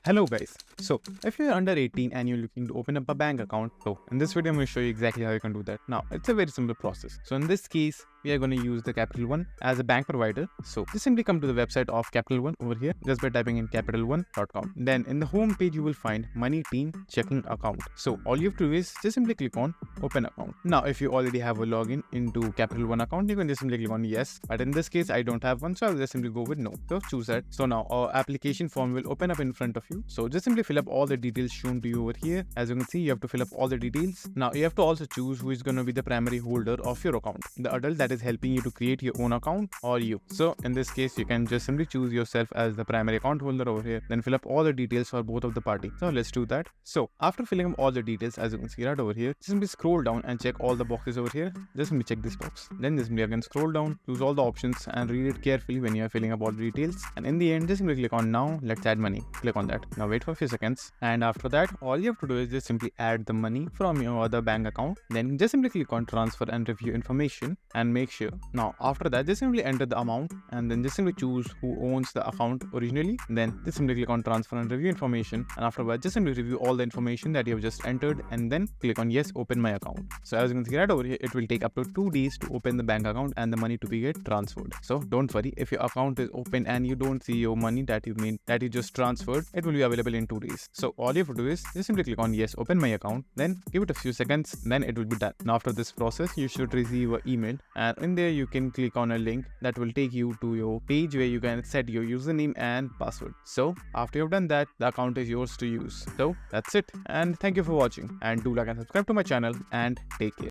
Hello guys. So if you're under 18 and you're looking to open up a bank account, so in this video I'm going to show you exactly how you can do that. Now it's a very simple process. So in this case, we are going to use the Capital One as a bank provider. So just simply come to the website of Capital One over here just by typing in capitalone.com. Then in the home page you will find Money Team Checking Account. So all you have to do is just simply click on Open Account. Now if you already have a login into Capital One account, you can just simply click on Yes. But in this case I don't have one, so I'll just simply go with No. So choose that. So now our application form will open up in front of you. So just simply fill up all the details shown to you over here. As you can see, you have to fill up all the details. Now you have to also choose who is going to be the primary holder of your account, the adult that is helping you to create your own account or you. So in this case, you can just simply choose yourself as the primary account holder over here, then fill up all the details for both of the party. So let's do that. So after filling up all the details, as you can see right over here, just simply scroll down and check all the boxes over here. Just simply check this box. Then just simply again scroll down, choose all the options and read it carefully when you are filling up all the details. And in the end, just simply click on Now let's add money. Click on that. Now wait for a few seconds, and after that all you have to do is just simply add the money from your other bank account. Then just simply click on transfer and review information and make sure. Now after that, just simply enter the amount and then just simply choose who owns the account originally. Then just simply click on transfer and review information, and afterwards just simply review all the information that you have just entered and then click on Yes, open my account. So as you can see right over here, it will take up to 2 days to open the bank account and the money to be get transferred. So don't worry, if your account is open and you don't see your money that you just transferred, it will be available in 2 days. So all you have to do is just simply click on Yes, open my account, then give it a few seconds, then it will be done. Now after this process, you should receive an email, and in there you can click on a link that will take you to your page where you can set your username and password. So after you've done that, the account is yours to use. So that's it, and thank you for watching, and do like and subscribe to my channel, and take care.